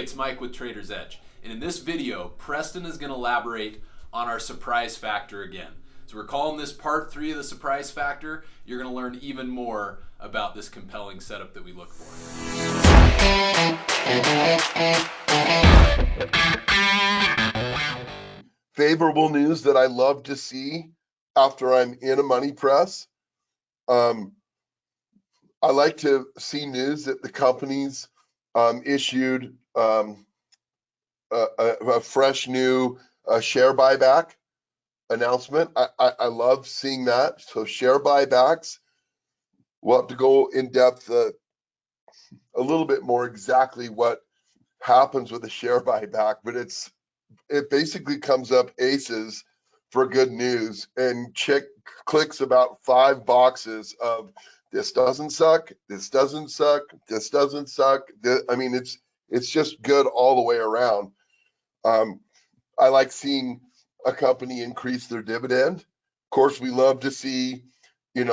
it's Mike with Trader's Edge. And in this video, Preston is going to elaborate on our surprise factor again. So we're calling this part 3 of the surprise factor. You're going to learn even more about this compelling setup that we look for. Favorable news that I love to see after I'm in a money press. I like to see news that the company's issued a fresh new share buyback announcement. I love seeing that. So share buybacks, we'll have to go in depth a little bit more exactly what happens with a share buyback, but it basically comes up aces for good news and clicks about 5 boxes of this doesn't suck, this doesn't suck, this doesn't suck. I mean, it's just good all the way around. I like seeing a company increase their dividend. Of course, we love to see,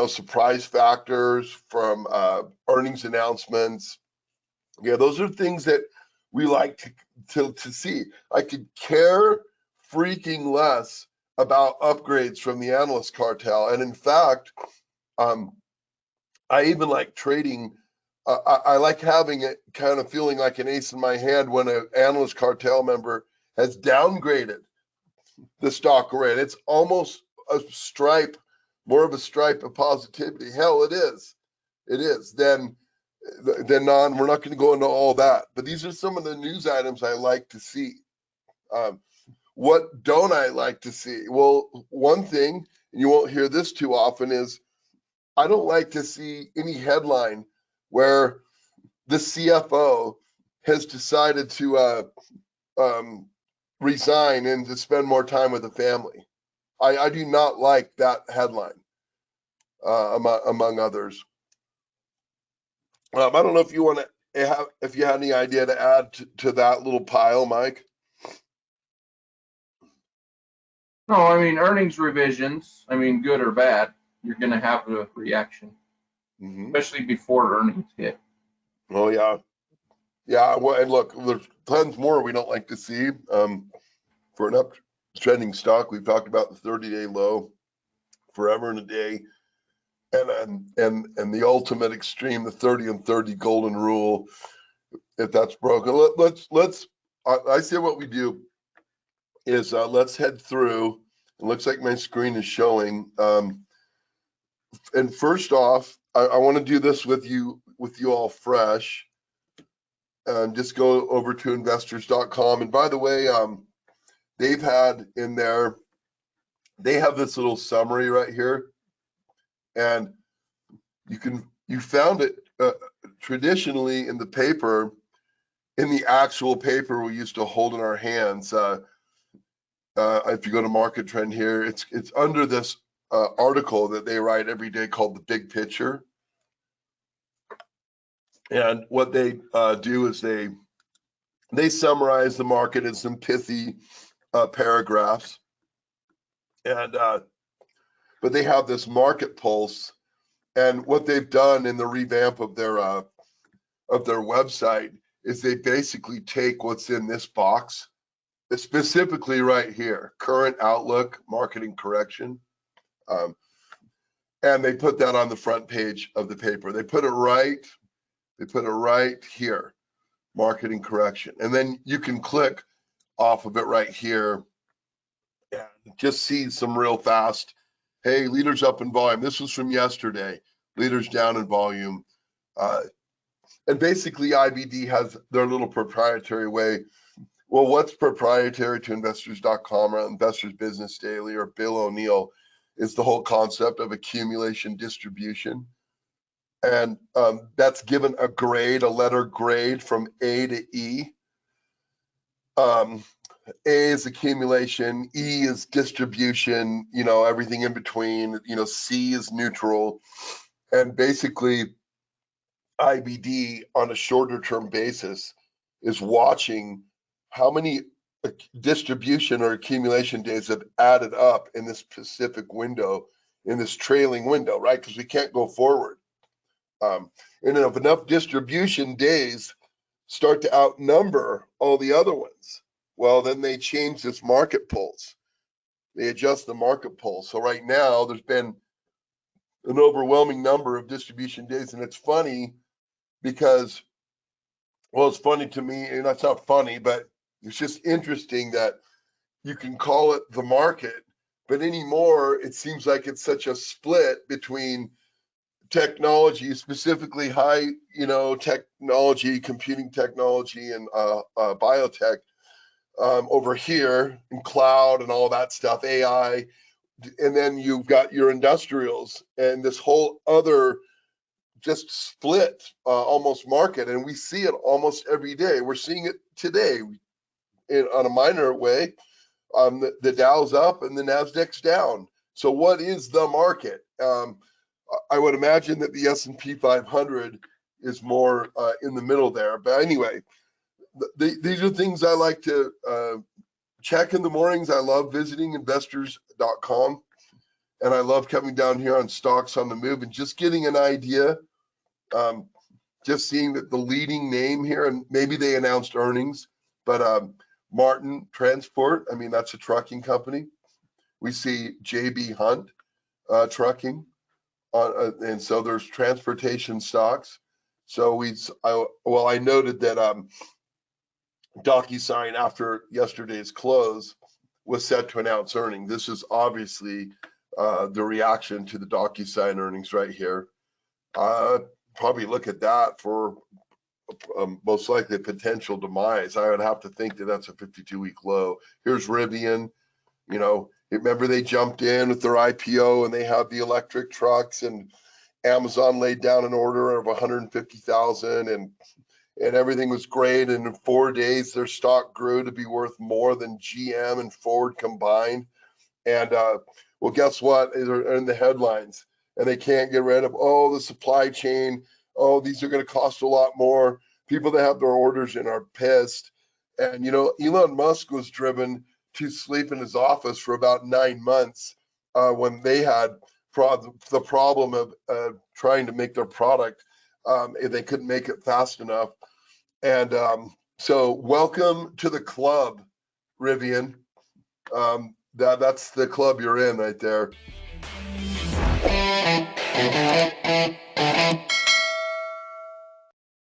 surprise factors from earnings announcements. Yeah, those are things that we like to see. I could care freaking less about upgrades from the analyst cartel. And in fact, I even like trading. I like having it kind of feeling like an ace in my hand when an analyst cartel member has downgraded the stock rate. It's almost a stripe, more of a stripe of positivity. Hell, it is. It is. Then we're not going to go into all that. But these are some of the news items I like to see. What don't I like to see? Well, one thing, and you won't hear this too often, is I don't like to see any headline where the CFO has decided to resign and to spend more time with the family. I do not like that headline, among others. I don't know if you want to have, if you had any idea to add to that little pile, Mike. No, I mean, earnings revisions, good or bad, you're going to have a reaction, especially before earnings hit. Oh, yeah. Yeah, well, and look, there's tons more we don't like to see. For an uptrending stock, we've talked about the 30-day low, forever and a day, and the ultimate extreme, the 30 and 30 golden rule. If that's broken, I say what we do is let's head through. It looks like my screen is showing. And first off, I want to do this with you all fresh. Just go over to investors.com. And by the way, they've had in there, they have this little summary right here, and you found it traditionally in the paper, in the actual paper we used to hold in our hands. If you go to Market Trend here, it's under this article that they write every day called The Big Picture. And what they do is they summarize the market in some pithy paragraphs. And but they have this market pulse, and what they've done in the revamp of their website is they basically take what's in this box, specifically right here, current outlook, marketing correction, and they put that on the front page of the paper. They put it right here, marketing correction, and then you can click off of it right here and just see some real fast. Hey, leaders up in volume. This was from yesterday. Leaders down in volume. And basically IBD has their little proprietary way. Well, what's proprietary to investors.com or Investors Business Daily or Bill O'Neill is the whole concept of accumulation distribution. And that's given a grade, a letter grade from A to E. A is accumulation, E is distribution, everything in between, C is neutral. And basically IBD on a shorter term basis is watching how many distribution or accumulation days have added up in this specific window, in this trailing window, right? Because we can't go forward. And if enough distribution days start to outnumber all the other ones. Well, then they change this market pulse. They adjust the market pulse. So right now there's been an overwhelming number of distribution days. And it's funny because, well, it's funny to me, and that's not funny, but it's just interesting that you can call it the market, but anymore, it seems like it's such a split between technology, specifically high, technology, computing technology, and biotech over here, and cloud and all that stuff, AI, and then you've got your industrials and this whole other just split almost market, and we see it almost every day. We're seeing it today on a minor way. The Dow's up and the Nasdaq's down. So what is the market? I would imagine that the S&P 500 is more in the middle there. But anyway, these are things I like to check in the mornings. I love visiting investors.com, and I love coming down here on Stocks on the Move and just getting an idea. Just seeing that the leading name here, and maybe they announced earnings, but Martin Transport, I mean, that's a trucking company. We see JB Hunt trucking, and so there's transportation stocks. So I noted that DocuSign, after yesterday's close, was set to announce earnings. This is obviously the reaction to the DocuSign earnings right here. Probably look at that for most likely a potential demise. I would have to think that that's a 52-week low. Here's Rivian. Remember they jumped in with their IPO and they have the electric trucks, and Amazon laid down an order of 150,000 and everything was great. And in 4 days, their stock grew to be worth more than GM and Ford combined. And well, guess what? They're in the headlines, and they can't get rid of, the supply chain. Oh, these are going to cost a lot more. People that have their orders in are pissed. And, Elon Musk was driven to sleep in his office for about 9 months when they had the problem of trying to make their product. If they couldn't make it fast enough. And so welcome to the club, Rivian. That's the club you're in right there.